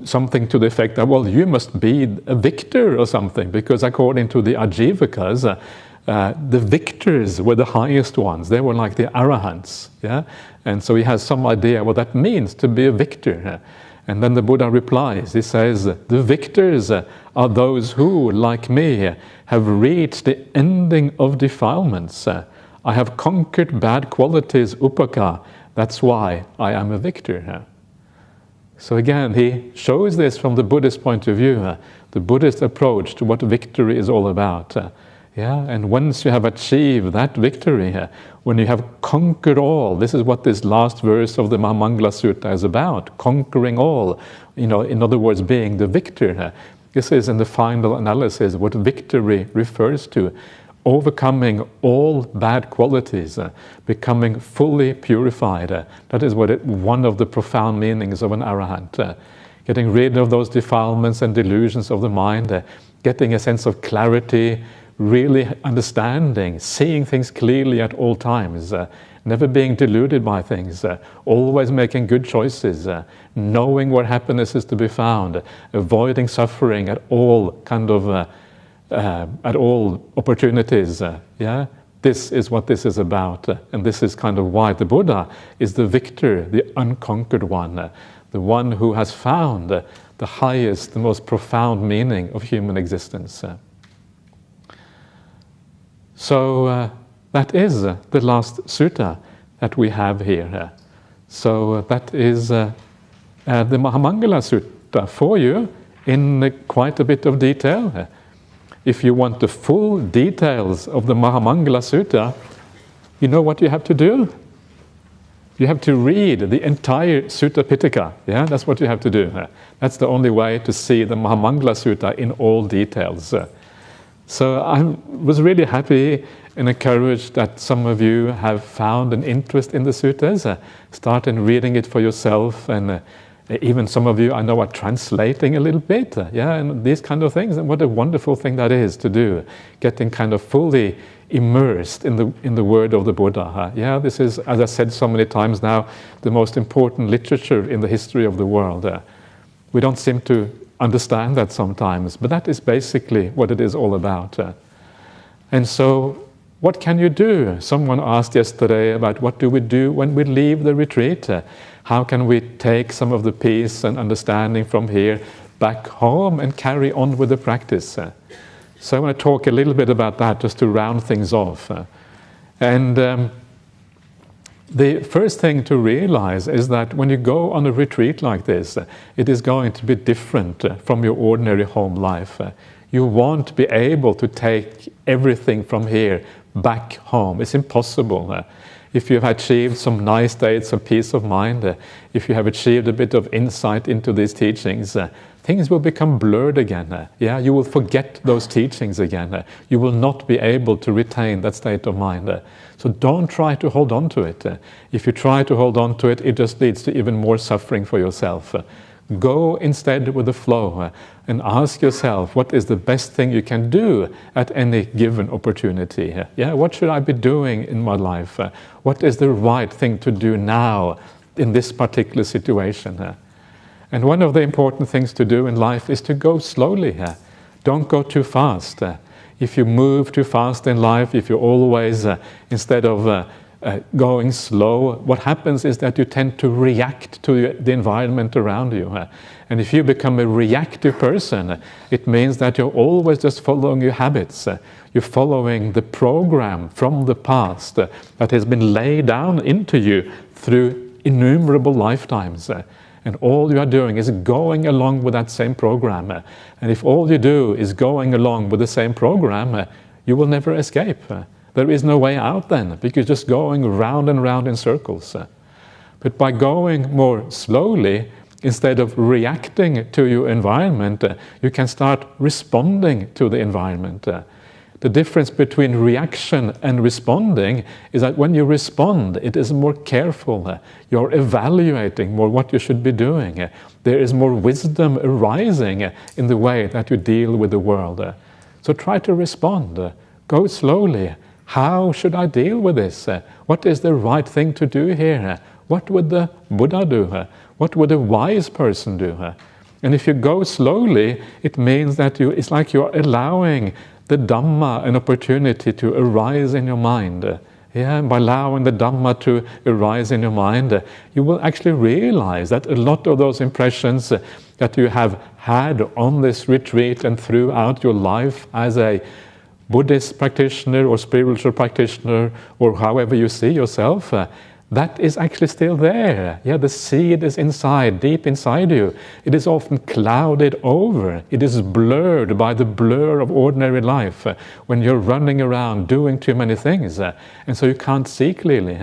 something to the effect that, well, you must be a victor or something, because according to the Ajivakas, the victors were the highest ones. They were like the arahants, yeah? And so he has some idea what that means to be a victor. And then the Buddha replies, he says, the victors are those who, like me, have reached the ending of defilements. I have conquered bad qualities, upaka. That's why I am a victor. So again, he shows this from the Buddhist point of view, the Buddhist approach to what victory is all about. And once you have achieved that victory, when you have conquered all, this is what this last verse of the Mahamangala Sutta is about, conquering all, in other words, being the victor. This is, in the final analysis, what victory refers to, overcoming all bad qualities, becoming fully purified. That is one of the profound meanings of an arahant. Getting rid of those defilements and delusions of the mind, getting a sense of clarity, really understanding, seeing things clearly at all times, never being deluded by things, always making good choices, knowing where happiness is to be found, avoiding suffering at all at all opportunities. This is what this is about, and this is kind of why the Buddha is the victor, the unconquered one, the one who has found the highest, the most profound meaning of human existence. So that is the last sutta that we have here. So that is the Mahamangala Sutta for you in quite a bit of detail. If you want the full details of the Mahamangala Sutta, you know what you have to do? You have to read the entire Sutta Pitaka. That's what you have to do. That's the only way to see the Mahamangala Sutta in all details. So I was really happy and encouraged that some of you have found an interest in the suttas. Start reading it for yourself, and even some of you I know are translating a little bit, and these kind of things. And what a wonderful thing that is to do, getting kind of fully immersed in the word of the Buddha. This is, as I said so many times now, the most important literature in the history of the world. We don't seem to understand that sometimes, but that is basically what it is all about. And so, what can you do? Someone asked yesterday about what do we do when we leave the retreat? How can we take some of the peace and understanding from here back home and carry on with the practice? So I want to talk a little bit about that just to round things off. The first thing to realize is that when you go on a retreat like this, it is going to be different from your ordinary home life. You won't be able to take everything from here back home. It's impossible. If you have achieved some nice states of peace of mind, if you have achieved a bit of insight into these teachings, things will become blurred again. You will forget those teachings again. You will not be able to retain that state of mind. So don't try to hold on to it. If you try to hold on to it, it just leads to even more suffering for yourself. Go instead with the flow and ask yourself, what is the best thing you can do at any given opportunity? What should I be doing in my life? What is the right thing to do now in this particular situation? And one of the important things to do in life is to go slowly. Don't go too fast. If you move too fast in life, if you always, instead of going slow, what happens is that you tend to react to the environment around you. And if you become a reactive person, it means that you're always just following your habits. You're following the program from the past that has been laid down into you through innumerable lifetimes. And all you are doing is going along with that same program. And if all you do is going along with the same program, you will never escape. There is no way out then, because you're just going round and round in circles. But by going more slowly, instead of reacting to your environment, you can start responding to the environment. The difference between reaction and responding is that when you respond, it is more careful. You're evaluating more what you should be doing. There is more wisdom arising in the way that you deal with the world. So try to respond. Go slowly. How should I deal with this? What is the right thing to do here? What would the Buddha do? What would a wise person do? And if you go slowly, it means that it's like you're allowing the Dhamma an opportunity to arise in your mind. By allowing the Dhamma to arise in your mind, you will actually realize that a lot of those impressions that you have had on this retreat and throughout your life as a Buddhist practitioner or spiritual practitioner, or however you see yourself, that is actually still there. The seed is inside, deep inside you. It is often clouded over. It is blurred by the blur of ordinary life when you're running around doing too many things, and so you can't see clearly.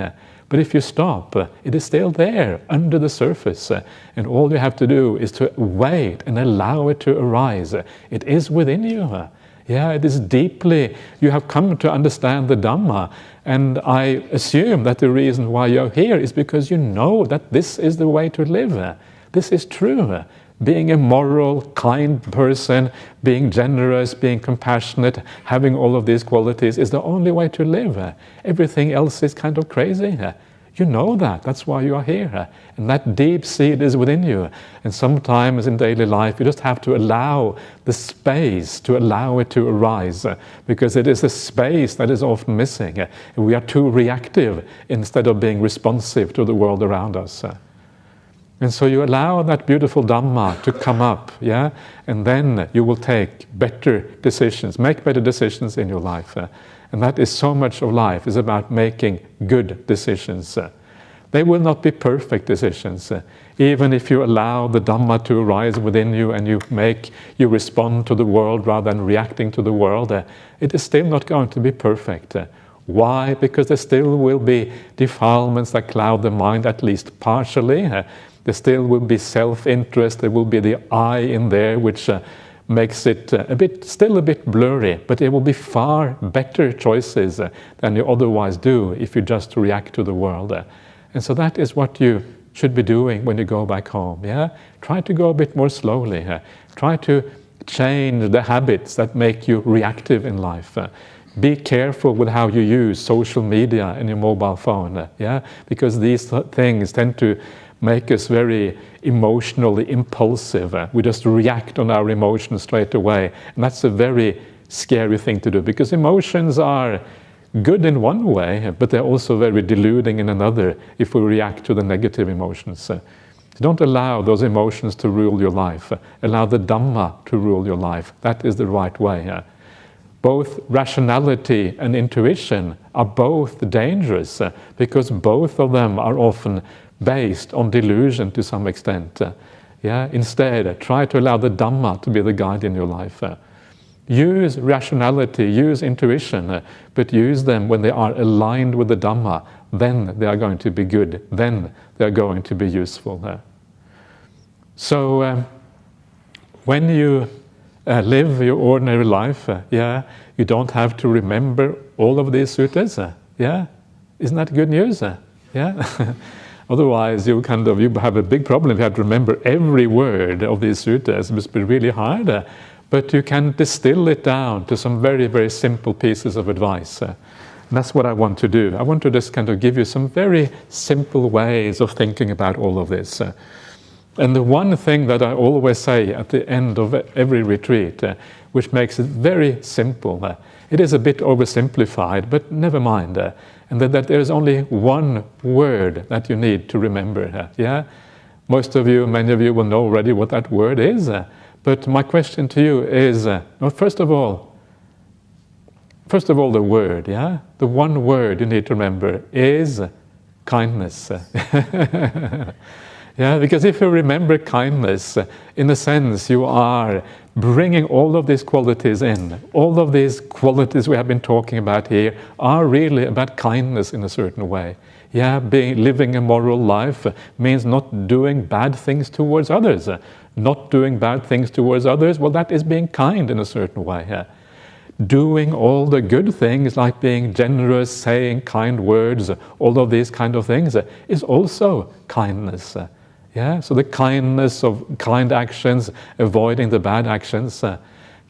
But if you stop, it is still there under the surface, and all you have to do is to wait and allow it to arise. It is within you. It is deeply, you have come to understand the Dhamma, and I assume that the reason why you're here is because you know that this is the way to live. This is true. Being a moral, kind person, being generous, being compassionate, having all of these qualities is the only way to live. Everything else is kind of crazy. You know that. That's why you are here. And that deep seed is within you. And sometimes in daily life, you just have to allow the space to allow it to arise, because it is a space that is often missing. We are too reactive instead of being responsive to the world around us. And so you allow that beautiful Dhamma to come up, and then you will take better decisions, make better decisions in your life. And that is so much of life, is about making good decisions. They will not be perfect decisions. Even if you allow the Dhamma to arise within you and you respond to the world rather than reacting to the world, it is still not going to be perfect. Why? Because there still will be defilements that cloud the mind, at least partially. There still will be self-interest, there will be the I in there, which makes it still a bit blurry, but it will be far better choices than you otherwise do if you just react to the world. And so that is what you should be doing when you go back home. Try to go a bit more slowly. Try to change the habits that make you reactive in life. Be careful with how you use social media and your mobile phone, because these things tend to make us very emotionally impulsive. We just react on our emotions straight away. And that's a very scary thing to do, because emotions are good in one way, but they're also very deluding in another if we react to the negative emotions. Don't allow those emotions to rule your life. Allow the Dhamma to rule your life. That is the right way. Both rationality and intuition are both dangerous, because both of them are often based on delusion to some extent. Instead, try to allow the Dhamma to be the guide in your life. Use rationality, use intuition, but use them when they are aligned with the Dhamma. Then they are going to be good. Then they are going to be useful. So when you live your ordinary life, you don't have to remember all of these suttas. Isn't that good news? Otherwise, you have a big problem if you have to remember every word of these suttas. It must be really hard. But you can distill it down to some very, very simple pieces of advice. And that's what I want to do. I want to just kind of give you some very simple ways of thinking about all of this. And the one thing that I always say at the end of every retreat, which makes it very simple, it is a bit oversimplified, but never mind. And that there is only one word that you need to remember. Most of you, many of you will know already what that word is. But my question to you is, first of all, the word, the one word you need to remember is kindness. Yeah, because if you remember kindness, in a sense, you are bringing all of these qualities in. All of these qualities we have been talking about here are really about kindness in a certain way. Yeah, living a moral life means not doing bad things towards others. Not doing bad things towards others, well, that is being kind in a certain way. Doing all the good things, like being generous, saying kind words, all of these kind of things, is also kindness. Yeah, so the kindness of kind actions, avoiding the bad actions.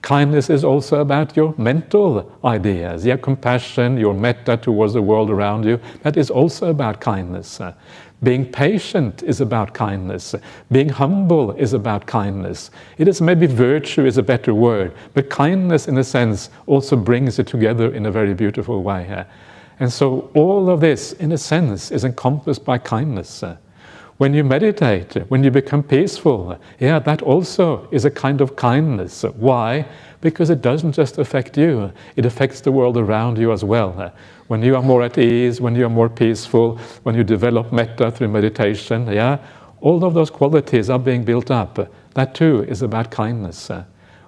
Kindness is also about your mental ideas, your compassion, your metta towards the world around you. That is also about kindness. Being patient is about kindness. Being humble is about kindness. It is maybe virtue is a better word, but kindness in a sense also brings it together in a very beautiful way. And so all of this in a sense is encompassed by kindness. When you meditate, when you become peaceful, yeah, that also is a kind of kindness. Why? Because it doesn't just affect you, it affects the world around you as well. When you are more at ease, when you are more peaceful, when you develop metta through meditation, yeah, all of those qualities are being built up. That too is about kindness.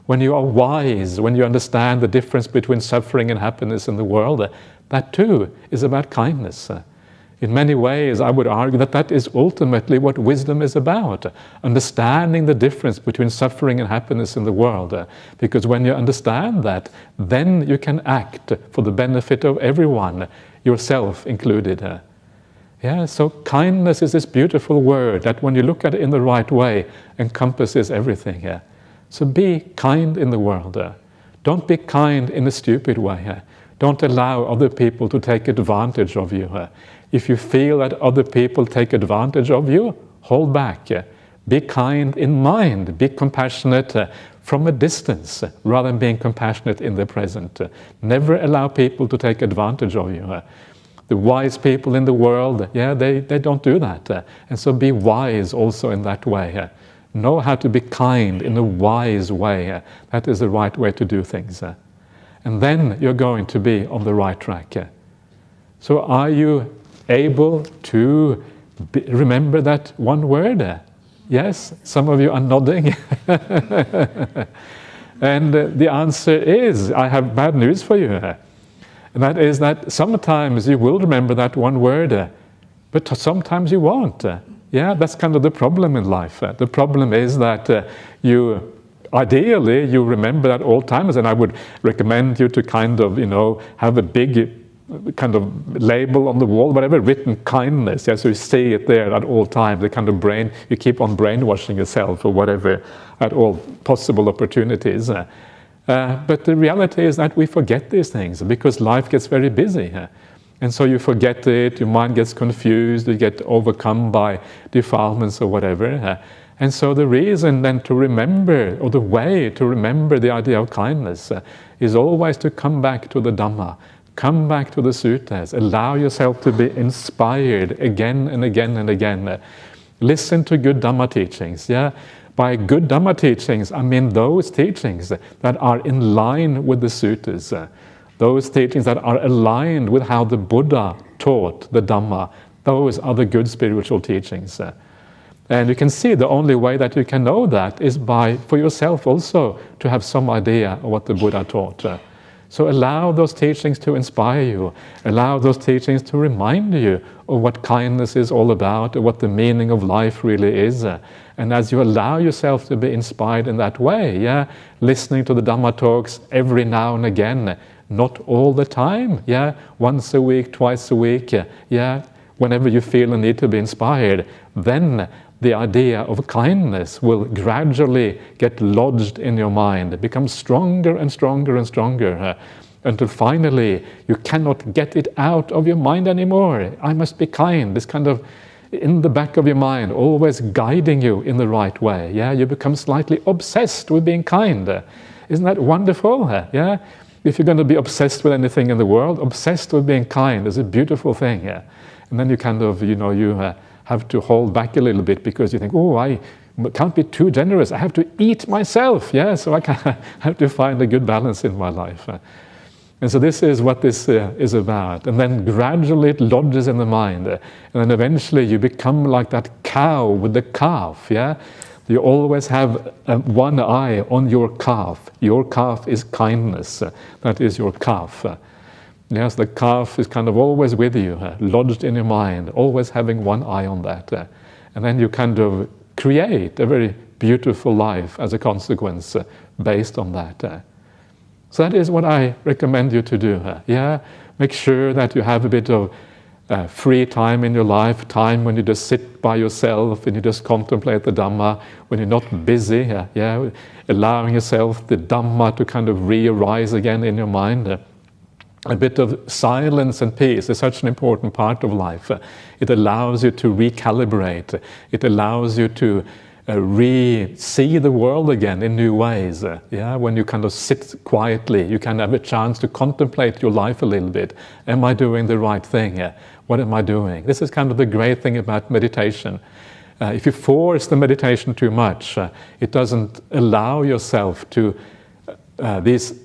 When you are wise, when you understand the difference between suffering and happiness in the world, that too is about kindness. In many ways, I would argue that that is ultimately what wisdom is about, understanding the difference between suffering and happiness in the world. Because when you understand that, then you can act for the benefit of everyone, yourself included. Yeah, so kindness is this beautiful word that when you look at it in the right way, encompasses everything. So be kind in the world. Don't be kind in a stupid way. Don't allow other people to take advantage of you. If you feel that other people take advantage of you, hold back. Be kind in mind. Be compassionate from a distance rather than being compassionate in the present. Never allow people to take advantage of you. The wise people in the world, yeah, they don't do that. And so be wise also in that way. Know how to be kind in a wise way. That is the right way to do things. And then you're going to be on the right track. So are you able to remember that one word? Yes, some of you are nodding. And the answer is, I have bad news for you. And that is that sometimes you will remember that one word, but sometimes you won't. Yeah, that's kind of the problem in life. The problem is that ideally you remember that all times, and I would recommend you to kind of, have a big kind of label on the wall, whatever, written kindness, yeah, so you see it there at all times, the kind of you keep on brainwashing yourself or whatever at all possible opportunities. But the reality is that we forget these things because life gets very busy. And so you forget it, your mind gets confused, you get overcome by defilements or whatever. And so the reason then to remember, or the way to remember the idea of kindness is always to come back to the Dhamma. Come back to the suttas. Allow yourself to be inspired again and again and again. Listen to good Dhamma teachings. Yeah? By good Dhamma teachings, I mean those teachings that are in line with the suttas. Those teachings that are aligned with how the Buddha taught the Dhamma. Those are the good spiritual teachings. And you can see the only way that you can know that is for yourself also, to have some idea of what the Buddha taught. So allow those teachings to inspire you. Allow those teachings to remind you of what kindness is all about, or what the meaning of life really is. And as you allow yourself to be inspired in that way, yeah, listening to the Dhamma talks every now and again, not all the time, yeah, once a week, twice a week, yeah, whenever you feel a need to be inspired, then the idea of kindness will gradually get lodged in your mind, become stronger and stronger and stronger, until finally you cannot get it out of your mind anymore. I must be kind, this kind of in the back of your mind, always guiding you in the right way. Yeah, you become slightly obsessed with being kind. Isn't that wonderful? Yeah, if you're going to be obsessed with anything in the world, obsessed with being kind is a beautiful thing. Yeah, and then you kind of, have to hold back a little bit because you think, oh, I can't be too generous. I have to eat myself. Yeah, so I have to find a good balance in my life. And so this is what this is about. And then gradually it lodges in the mind. And then eventually you become like that cow with the calf, yeah? You always have one eye on your calf. Your calf is kindness. That is your calf. Yes, the calf is kind of always with you, lodged in your mind, always having one eye on that. And then you kind of create a very beautiful life as a consequence based on that. So that is what I recommend you to do. Yeah, make sure that you have a bit of free time in your life, time when you just sit by yourself and you just contemplate the Dhamma, when you're not busy, allowing yourself the Dhamma to kind of re-arise again in your mind. A bit of silence and peace is such an important part of life. It allows you to recalibrate. It allows you to see the world again in new ways. When you kind of sit quietly, you can have a chance to contemplate your life a little bit. Am I doing the right thing? What am I doing? This is kind of the great thing about meditation. If you force the meditation too much, it doesn't allow yourself to these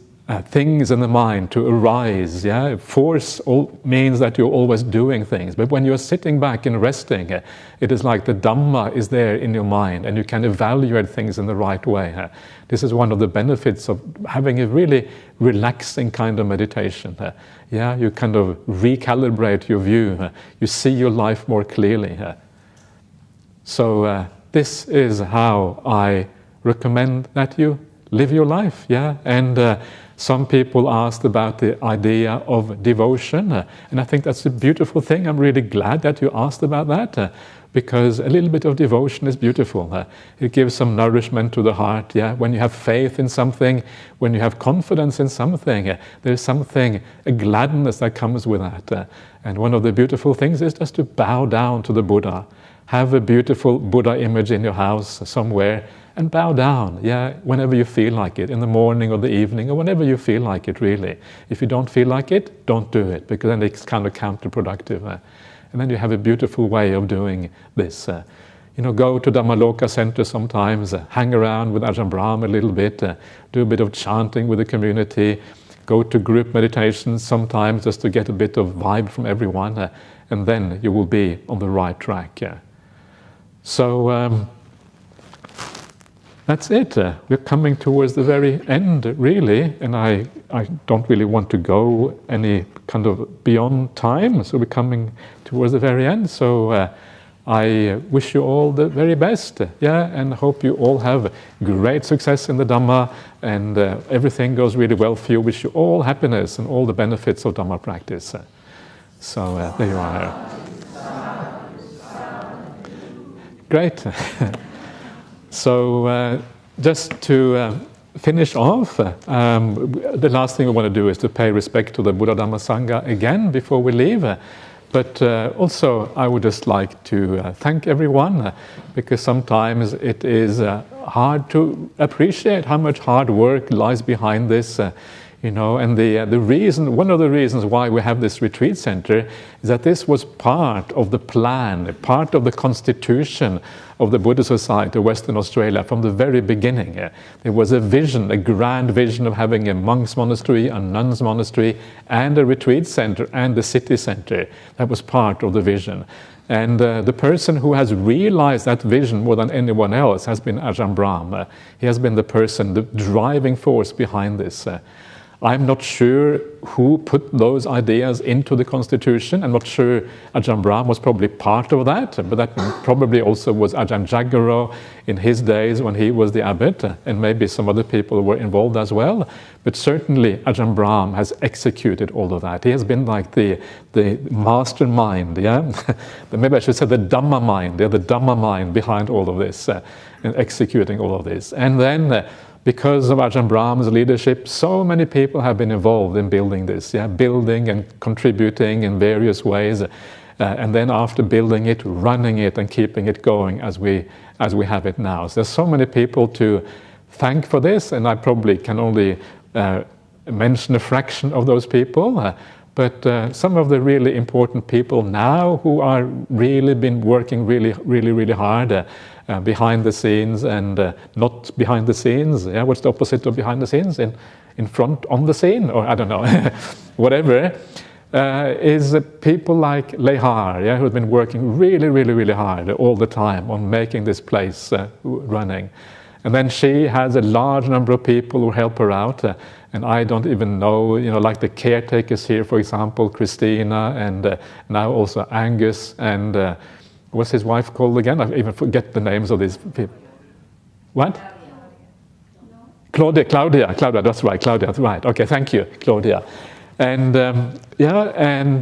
things in the mind to arise. Force means that you're always doing things, but when you're sitting back and resting, it is like the Dhamma is there in your mind and you can evaluate things in the right way. This is one of the benefits of having a really relaxing kind of meditation. You kind of recalibrate your view. You see your life more clearly. So this is how I recommend that you live your life. And some people asked about the idea of devotion, and I think that's a beautiful thing. I'm really glad that you asked about that, because a little bit of devotion is beautiful. It gives some nourishment to the heart. When you have faith in something, when you have confidence in something, there's something, a gladness that comes with that. And one of the beautiful things is just to bow down to the Buddha. Have a beautiful Buddha image in your house somewhere, and bow down, whenever you feel like it, in the morning or the evening, or whenever you feel like it, really. If you don't feel like it, don't do it, because then it's kind of counterproductive. And then you have a beautiful way of doing this. Go to Dhammaloka Center sometimes, hang around with Ajahn Brahmali a little bit, do a bit of chanting with the community, go to group meditations sometimes just to get a bit of vibe from everyone, and then you will be on the right track. So, that's it. We're coming towards the very end, really, and I don't really want to go any kind of beyond time, so we're coming towards the very end. So I wish you all the very best, and hope you all have great success in the Dhamma, and everything goes really well for you. Wish you all happiness and all the benefits of Dhamma practice. So there you are. Great. So just to finish off, the last thing we want to do is to pay respect to the Buddha Dhamma Sangha again before we leave. But also I would just like to thank everyone, because sometimes it is hard to appreciate how much hard work lies behind this. And the reason, one of the reasons why we have this retreat center is that this was part of the plan, part of the constitution of the Buddhist Society of Western Australia from the very beginning. There was a vision, a grand vision of having a monks' monastery, a nuns' monastery, and a retreat center, and the city center. That was part of the vision. And the person who has realized that vision more than anyone else has been Ajahn Brahmali. He has been the person, the driving force behind this. I'm not sure who put those ideas into the constitution. I'm not sure Ajahn Brahmali was probably part of that, but that probably also was Ajahn Jagaro in his days when he was the abbot, and maybe some other people were involved as well. But certainly Ajahn Brahmali has executed all of that. He has been like the mastermind, maybe I should say the Dhamma mind, the Dhamma mind behind all of this, and executing all of this. And then because of Ajahn Brahmali's leadership, so many people have been involved in building this, building and contributing in various ways, and then after building it, running it and keeping it going as we have it now. So there's so many people to thank for this, and I probably can only mention a fraction of those people, But some of the really important people now who are really been working really hard behind the scenes and not behind the scenes. Yeah, what's the opposite of behind the scenes? In front on the scene, or I don't know, whatever. Is people like Lehar, yeah, who have been working really hard all the time on making this place running. And then she has a large number of people who help her out, and I don't even know, like the caretakers here, for example, Christina, and now also Angus, and what's his wife called again? I even forget the names of these people. What? Claudia, that's right, okay, thank you, Claudia. And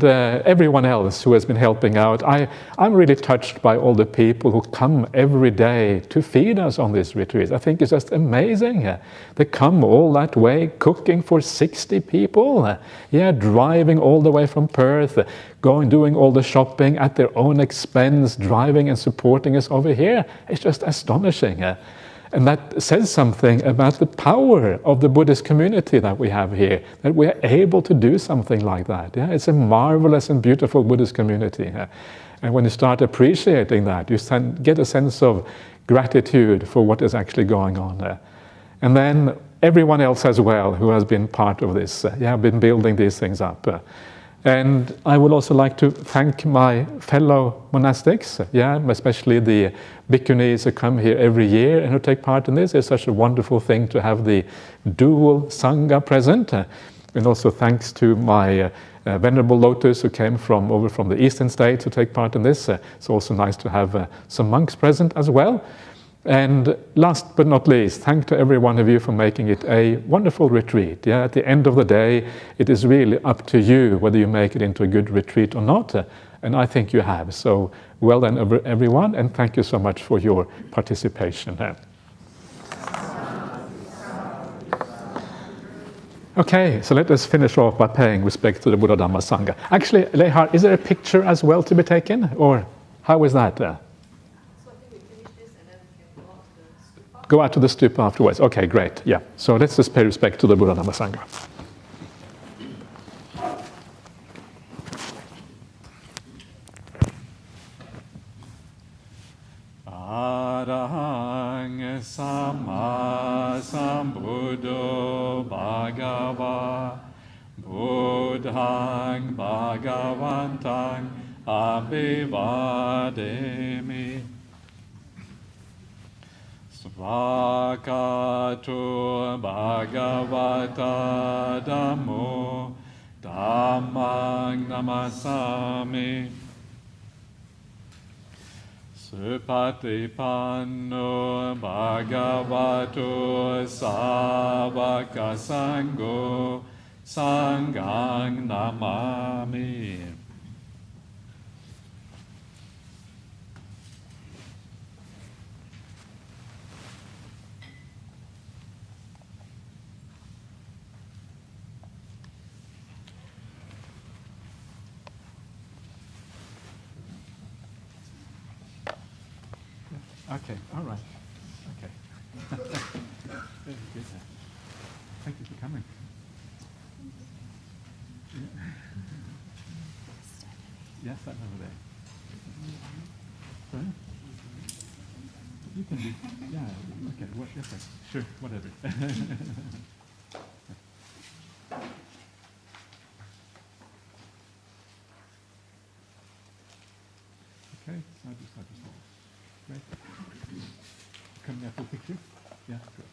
everyone else who has been helping out. I'm really touched by all the people who come every day to feed us on this retreat. I think it's just amazing. They come all that way, cooking for 60 people. Driving all the way from Perth, doing all the shopping at their own expense, driving and supporting us over here. It's just astonishing. And that says something about the power of the Buddhist community that we have here, that we are able to do something like that. Yeah? It's a marvelous and beautiful Buddhist community. And when you start appreciating that, you get a sense of gratitude for what is actually going on there. And then everyone else as well who has been part of this, been building these things up. And I would also like to thank my fellow monastics, especially the bhikkhunis who come here every year and who take part in this. It's such a wonderful thing to have the dual Sangha present. And also thanks to my Venerable Lotus who came over from the eastern states to take part in this. It's also nice to have some monks present as well. And last but not least, thank to every one of you for making it a wonderful retreat. At the end of the day, it is really up to you whether you make it into a good retreat or not. And I think you have. So well done, everyone, and thank you so much for your participation. Okay, so let us finish off by paying respect to the Buddha Dhamma Sangha. Actually, Lehar, is there a picture as well to be taken? Or how is that? Go out to the stupa afterwards. Okay, great. Yeah. So let's just pay respect to the Buddha Dhamma Sangha. Arahang Sama Sambuddho Bhagava Buddhang Bhagavantang Abhivademi Svakato Bhagavata Dhammo Dhammang Namasami Supatipanno Bhagavato Savaka Sangho Sanghang Namami. Okay, all right. Okay. Very good. Thank you for coming. Yes, that over there. Sorry? You can do, okay, yes, sure, whatever. Okay, side to side. Great. Coming up for a picture? Yeah, good.